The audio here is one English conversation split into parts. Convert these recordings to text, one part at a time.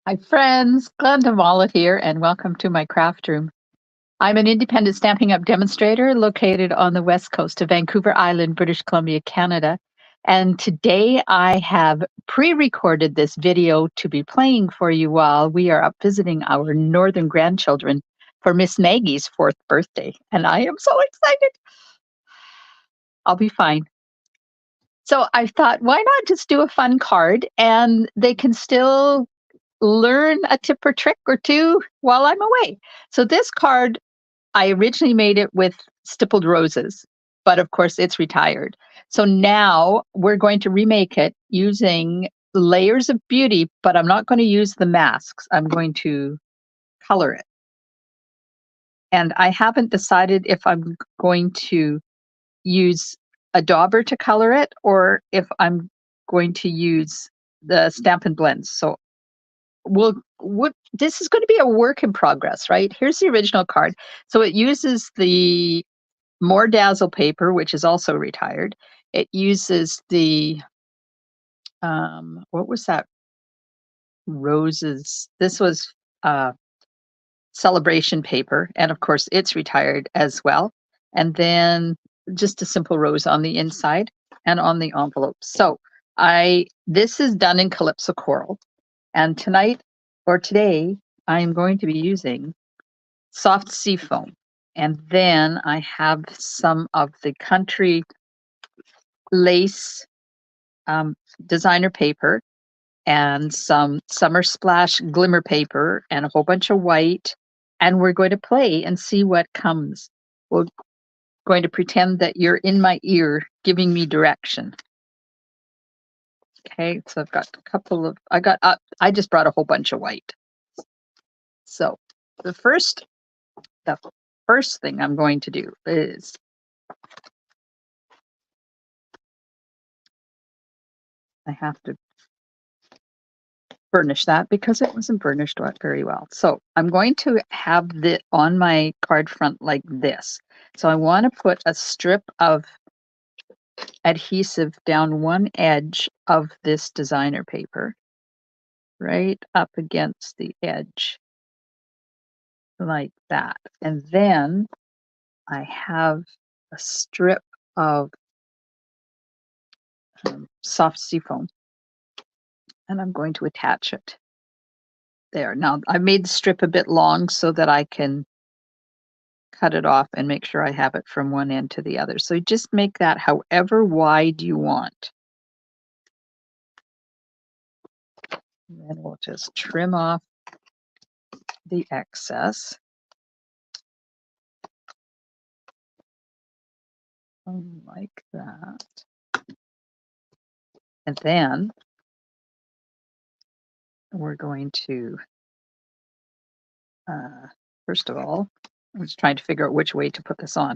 Hi friends, Glenda Wallet here and welcome to my craft room. I'm an independent Stampin' Up! Demonstrator located on the west coast of Vancouver Island, British Columbia, Canada. And today I have pre-recorded this video to be playing for you while we are up visiting our northern grandchildren for Miss Maggie's 4th birthday. And I am so excited. I'll be fine. So I thought, why not just do a fun card and they can still learn a tip or trick or two while I'm away. So this card, I originally made it with Stippled Roses, but of course it's retired. So now we're going to remake it using Layers of Beauty, but I'm not going to use the masks. I'm going to color it. And I haven't decided if I'm going to use a dauber to color it or if I'm going to use the Stampin' Blends. So this is going to be a work in progress, right? Here's the original card. So it uses the More Dazzle paper, which is also retired. It uses the what was that? Roses. This was celebration paper, and of course it's retired as well. And then just a simple rose on the inside and on the envelope. So this is done in Calypso Coral, and tonight or today I am going to be using soft sea foam, and then I have some of the country lace designer paper and some summer splash glimmer paper and a whole bunch of white, and we're going to play and see what comes. We're going to pretend that you're in my ear giving me direction. Okay, so I've got a couple of, I just brought a whole bunch of white. So the first thing I'm going to do is I have to burnish that because it wasn't burnished very well. So I'm going to have it on my card front like this. So I want to put a strip of adhesive down one edge of this designer paper, right up against the edge, like that. And then I have a strip of soft seafoam, and I'm going to attach it there. Now I made the strip a bit long so that I can cut it off and make sure I have it from one end to the other. So just make that however wide you want. And then we'll just trim off the excess. Like that. And then we're going to, first of all, I'm just trying to figure out which way to put this on.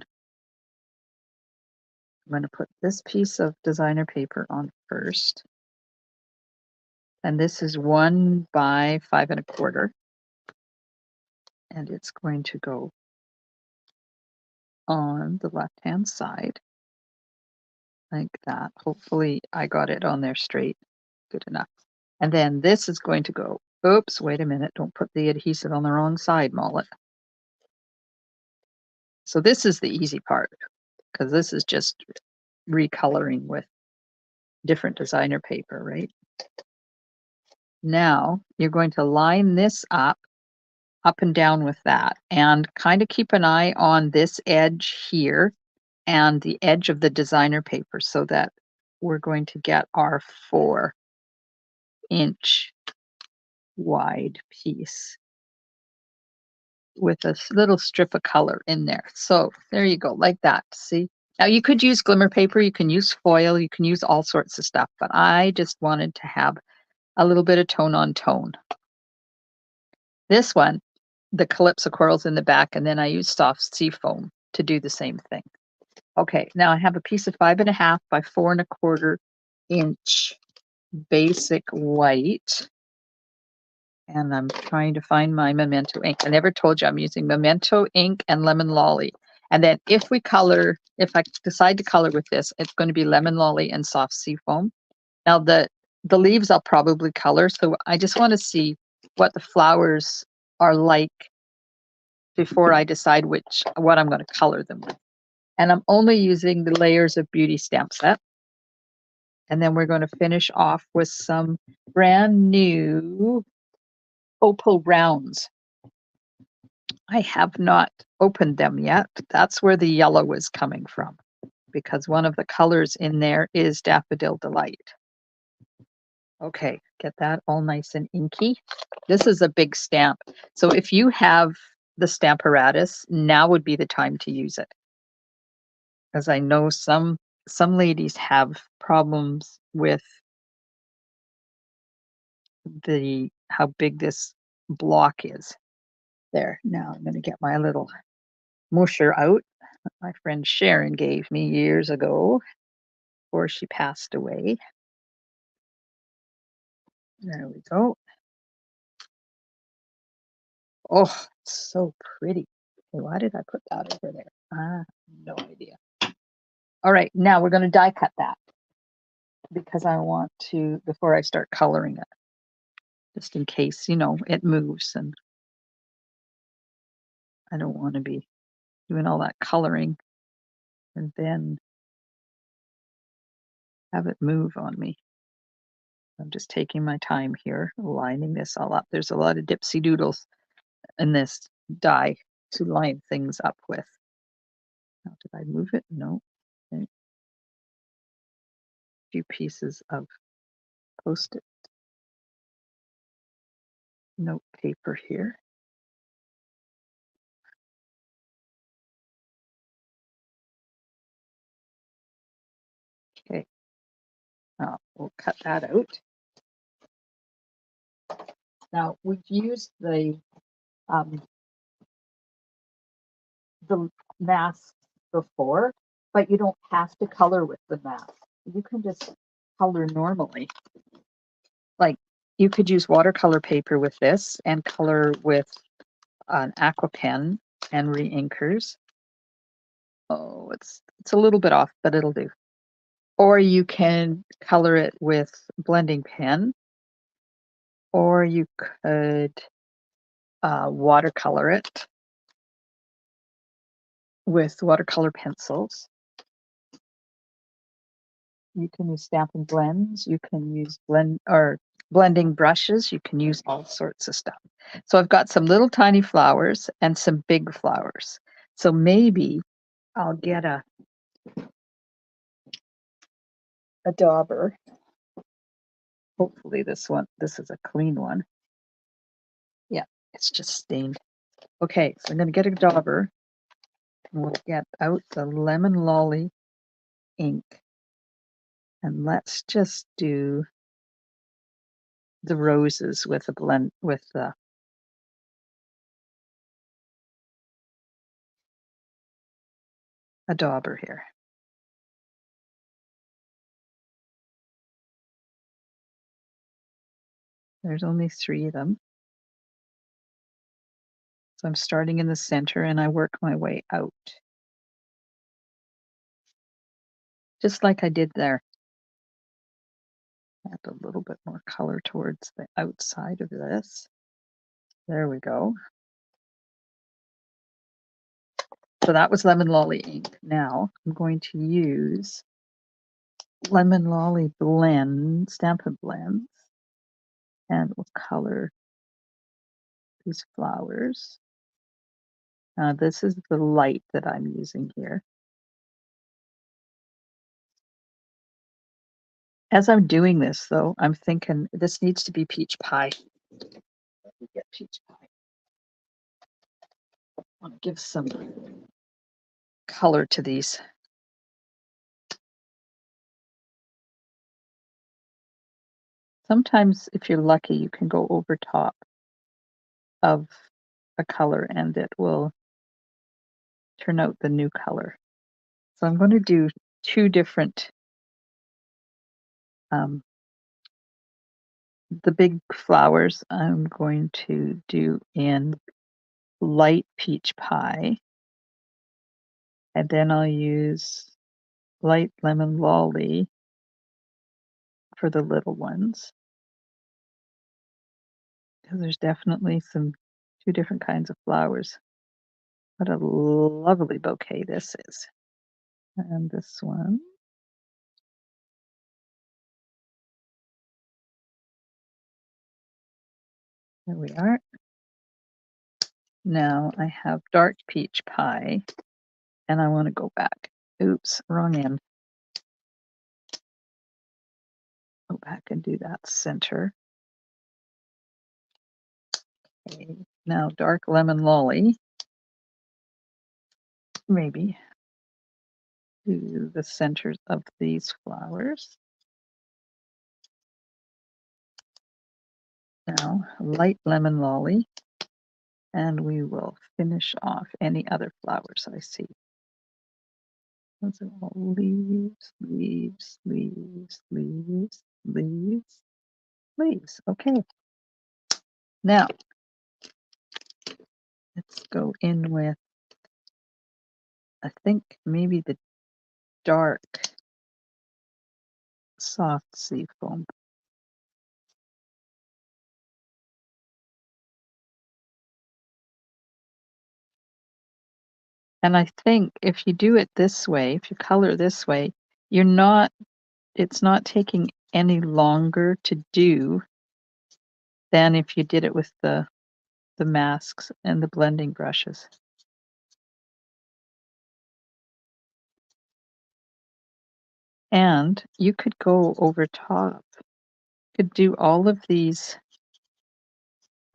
I'm going to put this piece of designer paper on first. And this is 1 by 5 1/4. And it's going to go on the left-hand side like that. Hopefully I got it on there straight. Good enough. And then this is going to go, oops, wait a minute, don't put the adhesive on the wrong side, Mullet. So this is the easy part, because this is just recoloring with different designer paper, right? Now you're going to line this up and down with that, and kind of keep an eye on this edge here and the edge of the designer paper so that we're going to get our 4-inch wide piece with a little strip of color in there. So there you go, like that. See? Now you could use glimmer paper, you can use foil, you can use all sorts of stuff, but I just wanted to have a little bit of tone on tone. This one, the Calypso Coral's in the back, and then I use soft sea foam to do the same thing. Okay, now I have a piece of 5 1/2 by 4 1/4 inch basic white. And I'm trying to find my Memento ink. I never told you I'm using Memento ink and Lemon Lolly. And then if I decide to color with this, it's going to be Lemon Lolly and soft sea foam. Now the leaves I'll probably color, so I just want to see what the flowers are like before I decide what I'm going to color them with. And I'm only using the Layers of Beauty stamp set. And then we're going to finish off with some brand new Opal Rounds. I have not opened them yet. That's where the yellow is coming from, because one of the colors in there is Daffodil Delight. Okay, get that all nice and inky. This is a big stamp. So if you have the Stamparatus, now would be the time to use it. Because I know some ladies have problems with how big this block is. There, now I'm going to get my little musher out that my friend Sharon gave me years ago before she passed away. There we go. Oh, it's so pretty. Okay, why did I put that over there? No idea. All right, now we're going to die cut that because I want to, before I start coloring it, just in case, it moves, and I don't want to be doing all that coloring and then have it move on me. I'm just taking my time here, lining this all up. There's a lot of dipsy doodles in this die to line things up with. Now, did I move it? No. Okay. A few pieces of Post-it note paper here. Okay. Now we'll cut that out. Now we've used the mask before, but you don't have to color with the mask. You can just color normally. Like, you could use watercolor paper with this and color with an aqua pen and re-inkers. Oh, it's a little bit off, but it'll do. Or you can color it with blending pen, or you could watercolor it with watercolor pencils. You can use Stampin Blends. You can use blending brushes. You can use all sorts of stuff. So I've got some little tiny flowers and some big flowers. So maybe I'll get a dauber. Hopefully this is a clean one. Yeah, it's just stained. Okay, so I'm going to get a dauber, and we'll get out the Lemon Lolly ink. And let's just do the roses with a blend with a dauber here. There's only 3 of them. So I'm starting in the center and I work my way out. Just like I did there. Add a little bit more color towards the outside of this. There we go. So that was Lemon Lolly ink. Now I'm going to use Lemon Lolly blend, Stampin Blends, and we'll color these flowers. This is the light that I'm using here. As I'm doing this, though, I'm thinking this needs to be peach pie. Let me get peach pie. I want to give some color to these. Sometimes, if you're lucky, you can go over top of a color and it will turn out the new color. So I'm going to do 2 different, the big flowers I'm going to do in light peach pie, and then I'll use light lemon lolly for the little ones. because there's definitely two different kinds of flowers. What a lovely bouquet this is. And this one. There we are. Now I have dark peach pie, and I want to go back. Oops, wrong end. Go back and do that center. Okay. Now dark lemon lolly. Maybe do the centers of these flowers. Now light lemon lolly, and we will finish off any other flowers I see. Those are all leaves, leaves, leaves, leaves, leaves, leaves. Okay. Now let's go in with, I think, maybe the dark soft sea foam. And I think if you do it this way, if you color this way, it's not taking any longer to do than if you did it with the masks and the blending brushes. And you could go over top, could do all of these,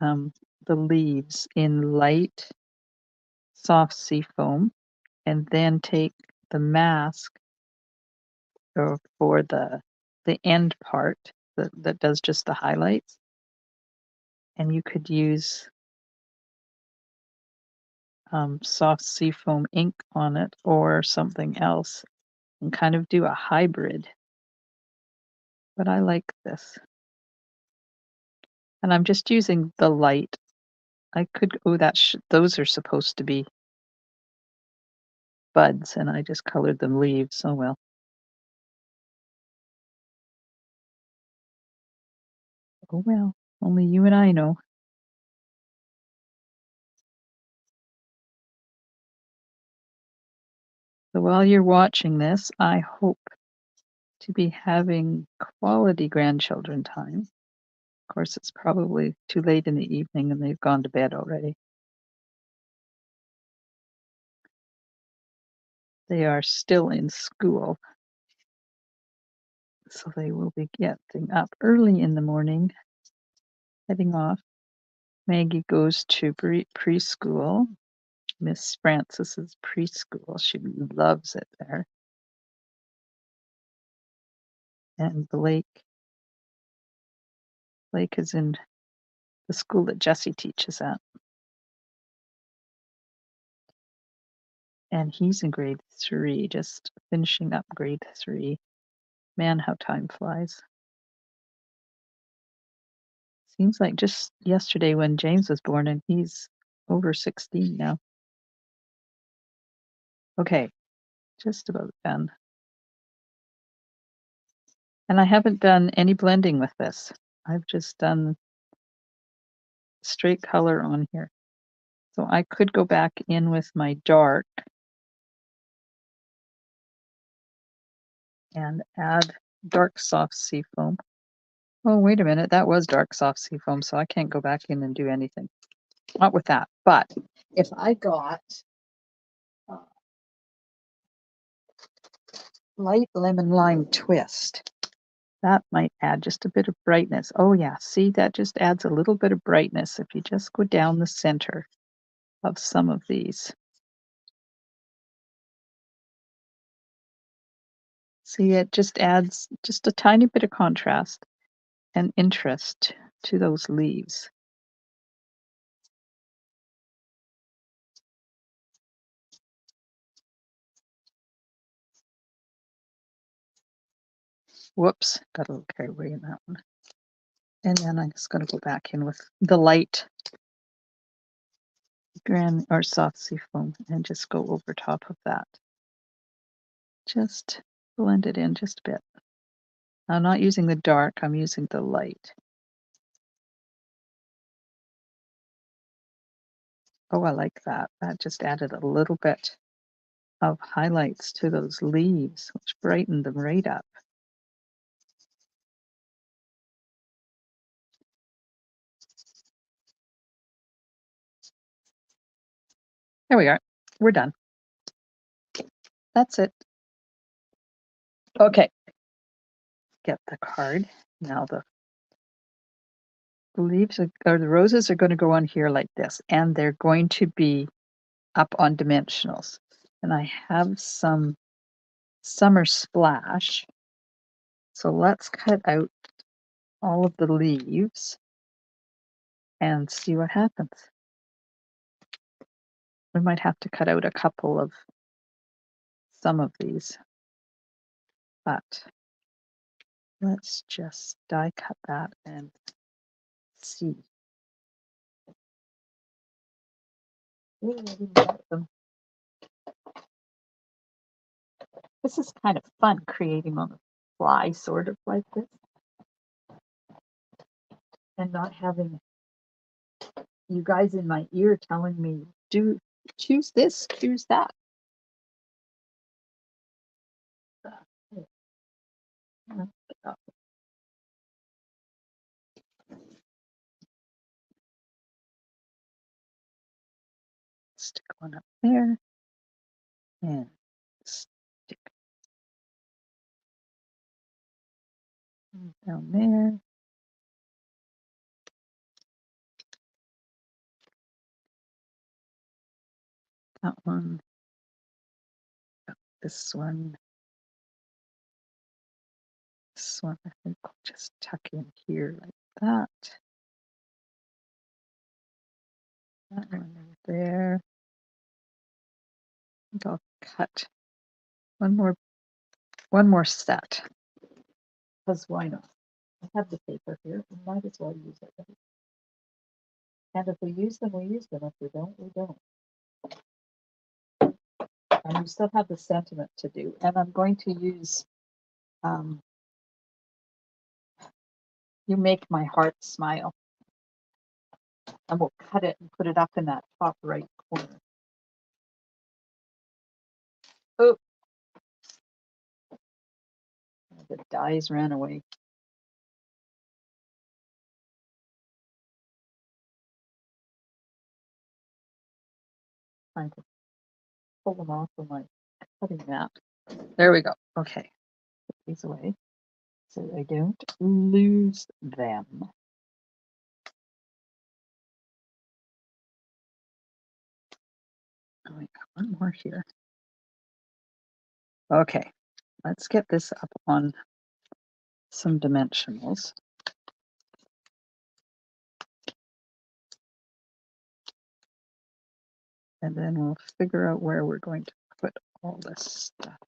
the leaves in light soft sea foam, and then take the mask for the end part that does just the highlights, and you could use soft seafoam ink on it or something else and kind of do a hybrid. But I like this. And I'm just using the light. I could, oh, those are supposed to be buds, and I just colored them leaves. Oh well. Oh well. Only you and I know. So while you're watching this, I hope to be having quality grandchildren time. Of course, it's probably too late in the evening and they've gone to bed already. They are still in school, so they will be getting up early in the morning, heading off. Maggie goes to preschool, Miss Francis's preschool. She loves it there. And Blake is in the school that Jessie teaches at. And he's in grade 3, just finishing up grade 3. Man, how time flies. Seems like just yesterday when James was born, and he's over 16 now. Okay, just about done. And I haven't done any blending with this. I've just done straight color on here. So I could go back in with my dark and add dark soft seafoam. Oh, wait a minute, that was dark soft seafoam, so I can't go back in and do anything. Not with that, but if I got light lemon lime twist, that might add just a bit of brightness. Oh yeah, see, that just adds a little bit of brightness if you just go down the center of some of these. See, it just adds just a tiny bit of contrast and interest to those leaves. Whoops, got a little carried away in that one. And then I'm just going to go back in with the light gran or soft seafoam and just go over top of that. Just blend it in just a bit. I'm not using the dark, I'm using the light. Oh, I like that. That just added a little bit of highlights to those leaves, which brightened them right up. There we are. We're done. That's it. Okay. Get the card. Now the leaves or the roses are going to go on here like this, and they're going to be up on dimensionals. And I have some summer splash. So let's cut out all of the leaves and see what happens. We might have to cut out a couple of some of these, but let's just die cut that and see. Ooh, I didn't get them. This is kind of fun creating on the fly, sort of like this, and not having you guys in my ear telling me, do choose this, choose that. Stick one up there and stick one down there. That one. This one. This one, I think I'll just tuck in here like that. That one right there. I think I'll cut one more set. Because why not? I have the paper here. We might as well use it. And if we use them, we use them. If we don't, we don't. And we still have the sentiment to do. And I'm going to use You Make My Heart Smile. And we'll cut it and put it up in that top right corner. Oh, the dies ran away. Trying to pull them off of my cutting mat. There we go. Okay, put these away so I don't lose them. Oh, I got one more here. Okay, let's get this up on some dimensionals. And then we'll figure out where we're going to put all this stuff.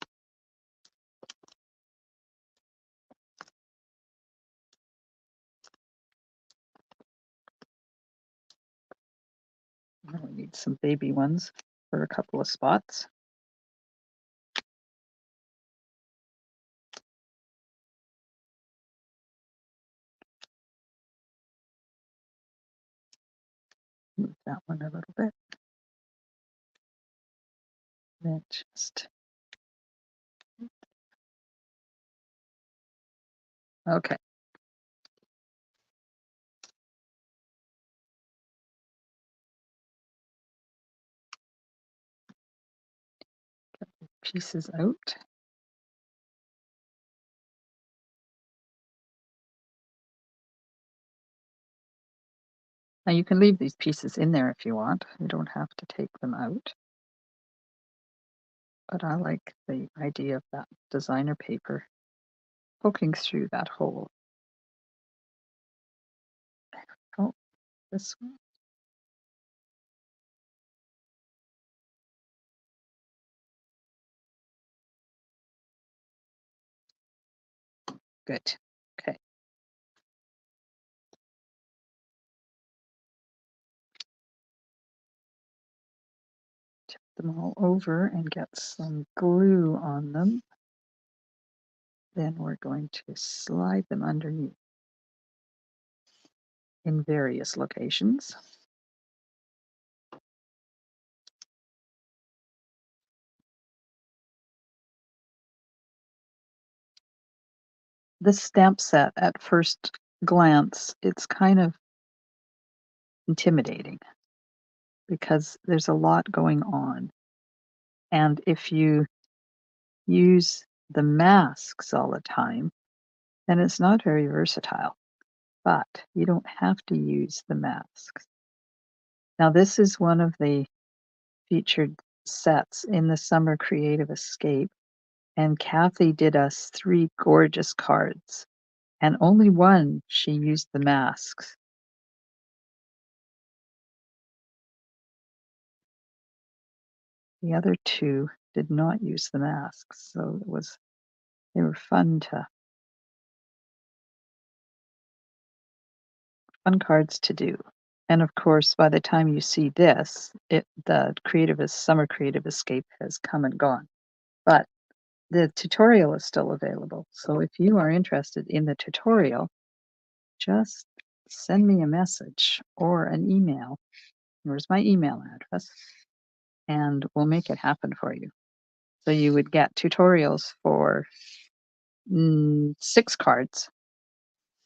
Now we need some baby ones for a couple of spots. Move that one a little bit. Then just okay. Get the pieces out. Now you can leave these pieces in there if you want. You don't have to take them out. But I like the idea of that designer paper poking through that hole. Oh, this one. Good. Okay. Tip them all over and get some glue on them. Then we're going to slide them underneath in various locations. this stamp set at first glance, it's kind of intimidating because there's a lot going on. And if you use the masks all the time, then it's not very versatile. But you don't have to use the masks. Now, this is one of the featured sets in the Summer Creative Escape, and Kathy did us 3 gorgeous cards, and only one she used the masks. The other 2 did not use the masks, so they were fun cards to do. And of course, by the time you see this, the Summer Creative Escape has come and gone. But the tutorial is still available. So if you are interested in the tutorial, just send me a message or an email. Here's my email address, and we'll make it happen for you. So you would get tutorials for 6 cards,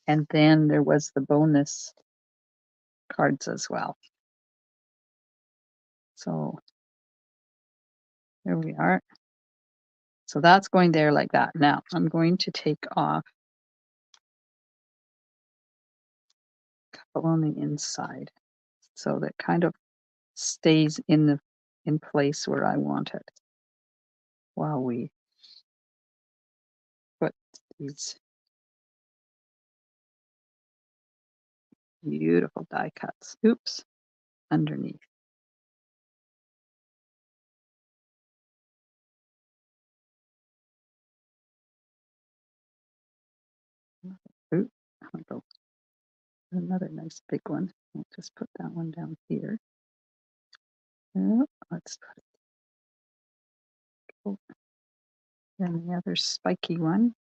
and then there was the bonus cards as well. So there we are. So that's going there like that. Now I'm going to take off a couple on the inside so that kind of stays in place where I want it while we put these beautiful die cuts, underneath. Ooh, I'll go another nice big one. I'll just put that one down here. Let's put it. Oh, then the other spiky one.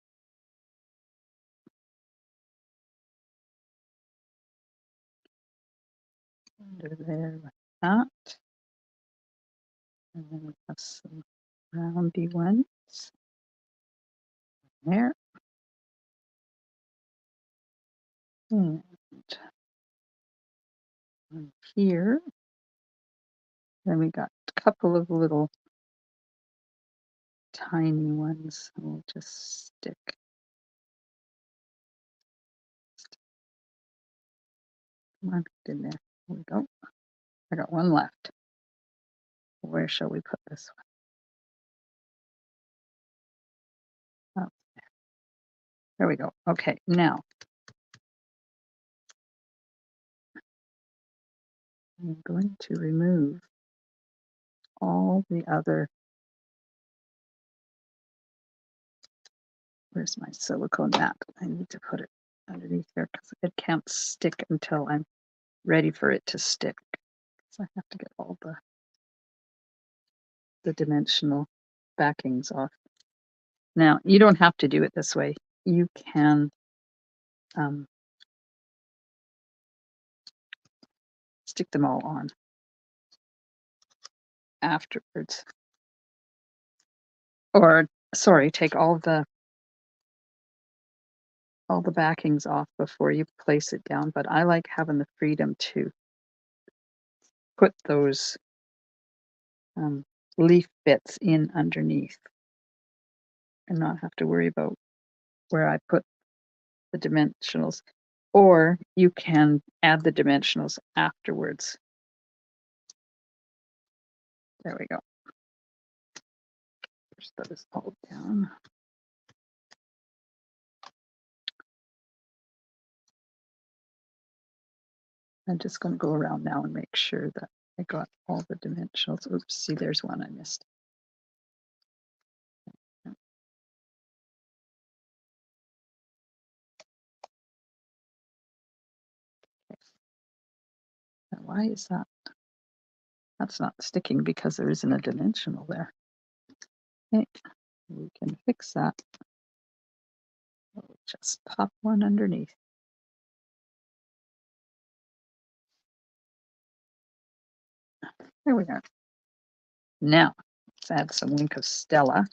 Under there like that. And then we have some roundy ones there. And one here. Then we got a couple of little tiny ones. We'll just stick. Come on, get in there. There we go. I got one left. Where shall we put this one? Oh, there we go. Okay, now I'm going to remove all the other. Where's my silicone mat? I need to put it underneath there because it can't stick until I'm ready for it to stick. So I have to get all the dimensional backings off. Now, you don't have to do it this way. You can stick them all on afterwards. Or, sorry, take all the backings off before you place it down. But I like having the freedom to put those leaf bits in underneath and not have to worry about where I put the dimensionals. Or you can add the dimensionals afterwards. There we go. Push those all down. I'm just going to go around now and make sure that I got all the dimensionals. Oops, see, there's one I missed. Now, why is that? That's not sticking because there isn't a dimensional there. Okay, we can fix that. We'll just pop one underneath. There we are. Now, let's add some Wink of Stella.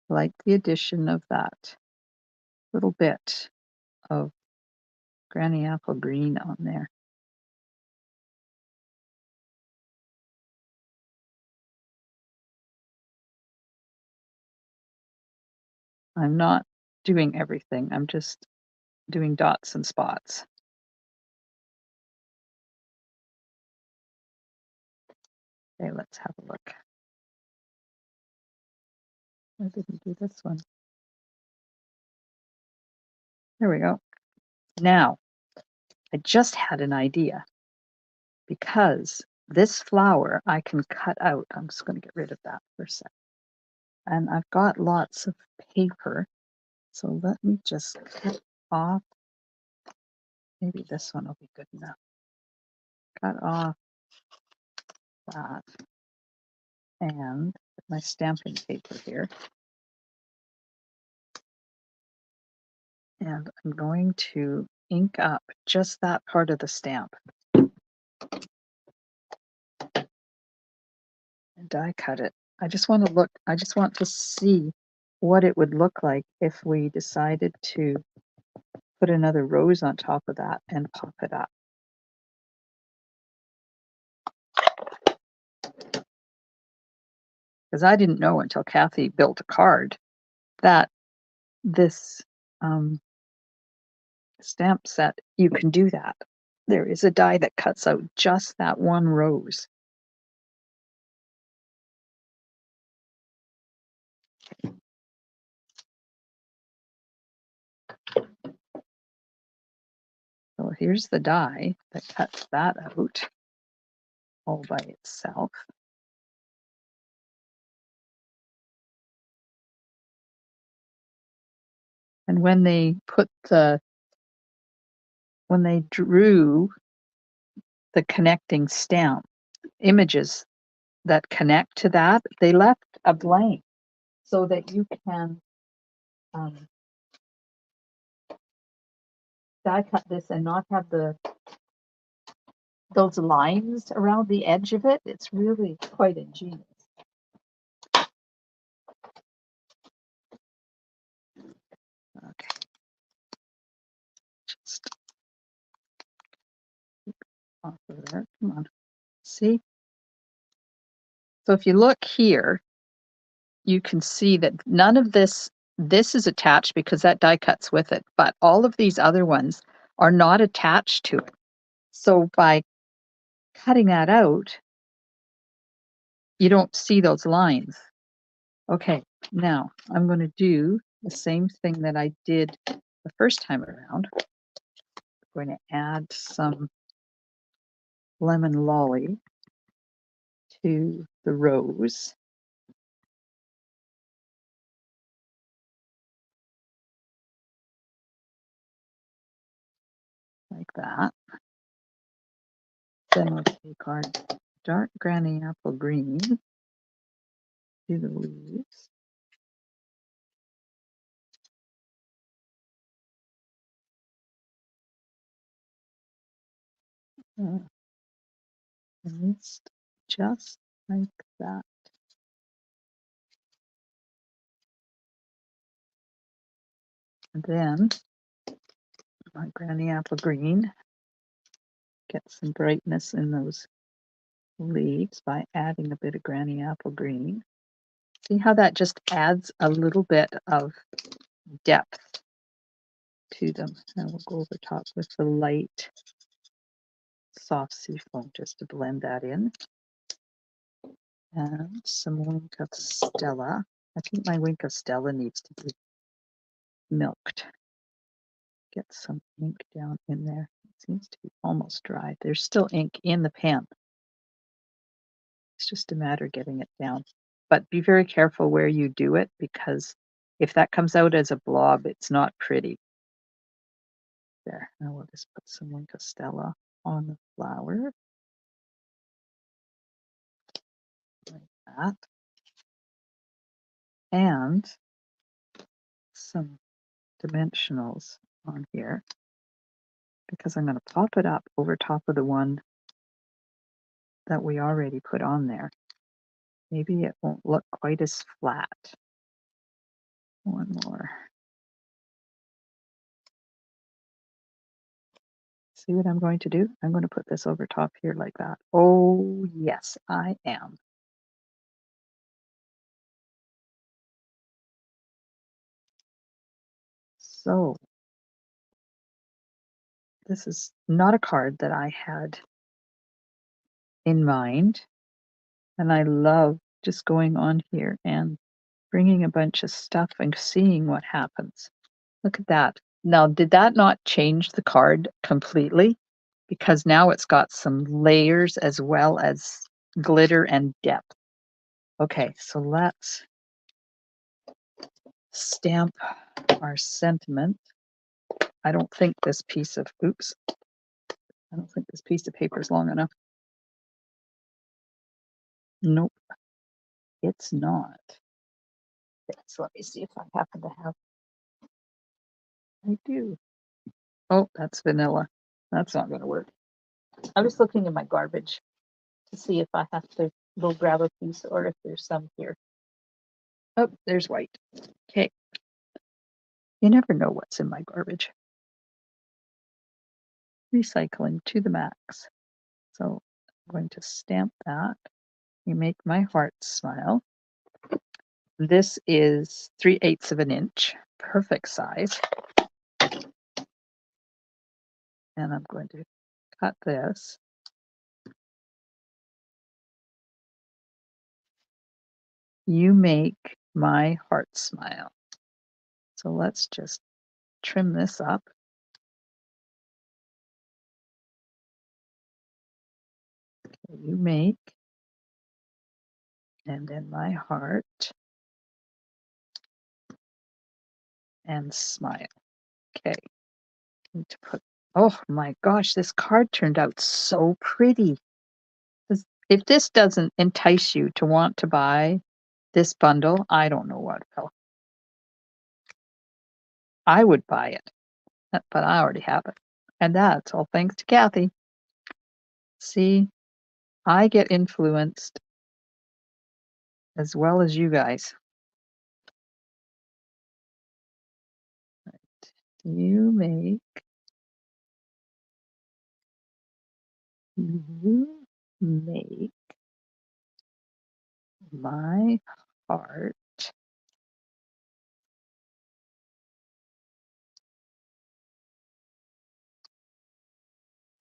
like the addition of that little bit of Granny Apple green on there. I'm not doing everything. I'm just doing dots and spots. Okay, let's have a look. I didn't do this one. There we go. Now, I just had an idea because this flower I can cut out. I'm just going to get rid of that for a sec. And I've got lots of paper. So let me just cut off. Maybe this one will be good enough. Cut off that and my stamping paper here. And I'm going to ink up just that part of the stamp. And die cut it. I just want to see what it would look like if we decided to put another rose on top of that and pop it up. Because I didn't know until Kathy built a card that this stamp set, you can do that. There is a die that cuts out just that one rose. So here's the die that cuts that out all by itself. And when they drew the connecting stamp images that connect to that, they left a blank so that you can die cut this and not have those lines around the edge of it. It's really quite ingenious. Okay. Just off of there. Come on. See? So if you look here, you can see that none of this is attached because that die cuts with it, but all of these other ones are not attached to it. So by cutting that out, you don't see those lines. Okay, now I'm going to do the same thing that I did the first time around. I'm going to add some lemon lolly to the rose. Like that. Then we'll take our dark Granny Apple green, do the leaves. Just like that. And then my Granny Apple green, get some brightness in those leaves by adding a bit of Granny Apple green. See how that just adds a little bit of depth to them. And we'll go over top with the light soft seafoam just to blend that in. And some Wink of Stella. I think my Wink of Stella needs to be milked. Get some ink down in there. It seems to be almost dry. There's still ink in the pen. It's just a matter of getting it down. But be very careful where you do it, because if that comes out as a blob, it's not pretty. There, now we'll just put some Wink of Stella on the flower. Like that. And some dimensionals on here, because I'm going to pop it up over top of the one that we already put on there. Maybe it won't look quite as flat. One more. See what I'm going to do? I'm going to put this over top here like that. Oh, yes, I am. So this is not a card that I had in mind. And I love just going on here and bringing a bunch of stuff and seeing what happens. Look at that. Now, did that not change the card completely? Because now it's got some layers as well as glitter and depth. Okay, so let's stamp our sentiment. I don't think this piece of, oops, I don't think this piece of paper is long enough. Nope, it's not. Okay, so let me see if I happen to have, I do. Oh, that's vanilla. That's not going to work. I was looking in my garbage to see if I have to go grab a piece or if there's some here. Oh, there's white. Okay. You never know what's in my garbage. Recycling to the max. So I'm going to stamp that. You make my heart smile. This is 3/8 of an inch, perfect size. And I'm going to cut this. You make my heart smile. So let's just trim this up. Okay, you make, and then my heart, and smile. Okay. Need to put, oh my gosh, this card turned out so pretty. If this doesn't entice you to want to buy this bundle, I don't know what will. I would buy it, but I already have it. And that's all thanks to Kathy. See, I get influenced as well as you guys. You make my heart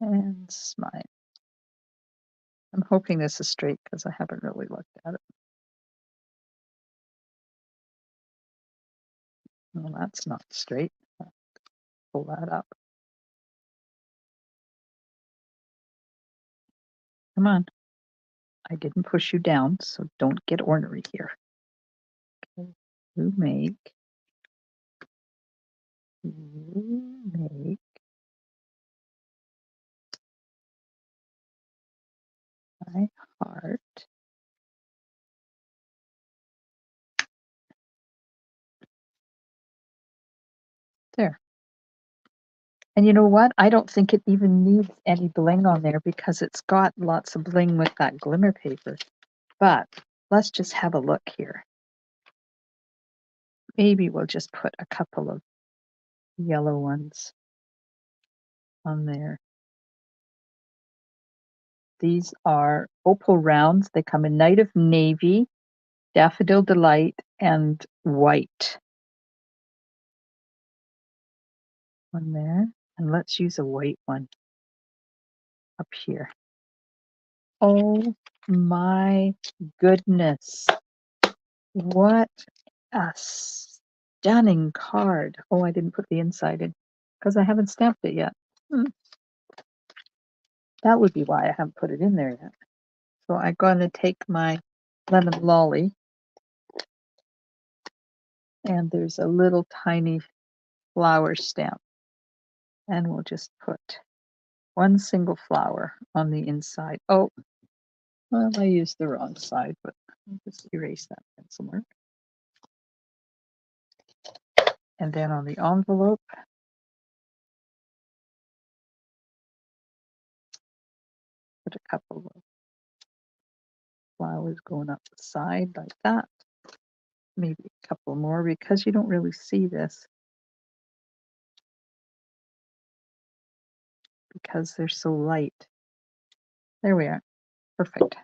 and smile. I'm hoping this is straight because I haven't really looked at it. Well, that's not straight. I'll pull that up. Come on. I didn't push you down, so don't get ornery here. Okay. You make my heart there. And you know what? I don't think it even needs any bling on there because it's got lots of bling with that glimmer paper. But let's just have a look here. Maybe we'll just put a couple of yellow ones on there. These are Opal Rounds. They come in Night of Navy, Daffodil Delight, and white. One there. And let's use a white one up here. Oh my goodness. What a stunning card. Oh, I didn't put the inside in because I haven't stamped it yet. That would be why I haven't put it in there yet. So I'm going to take my lemon lolly, and there's a little tiny flower stamp, and we'll just put one single flower on the inside. Oh, well, I used the wrong side, but I'll just erase that pencil mark. And then on the envelope, put a couple of flowers going up the side like that. maybe a couple more because you don't really see this because they're so light. There we are. Perfect.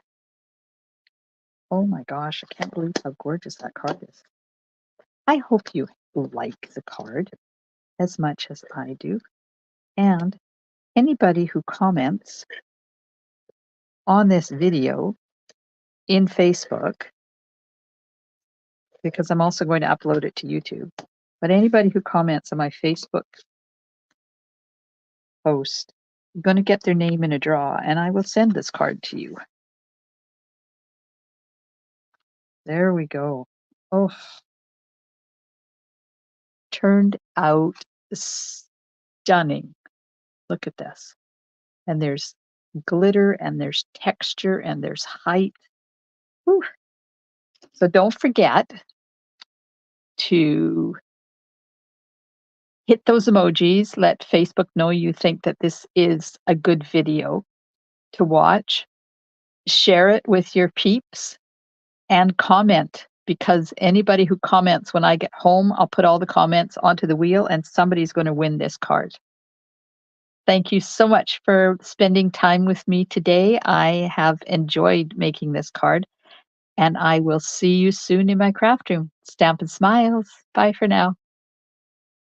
Oh my gosh, I can't believe how gorgeous that card is. I hope you like the card as much as I do. And anybody who comments on this video in Facebook, because I'm also going to upload it to YouTube, but anybody who comments on my Facebook post, I'm going to get their name in a draw, and I will send this card to you. There we go. Oh, turned out stunning. Look at this. And there's glitter, and there's texture, and there's height. Whew. So don't forget to hit those emojis. Let Facebook know you think that this is a good video to watch. Share it with your peeps and comment, because anybody who comments when I get home, I'll put all the comments onto the wheel and somebody's going to win this card. Thank you so much for spending time with me today. I have enjoyed making this card, and I will see you soon in my craft room. Stampin' Smiles. Bye for now.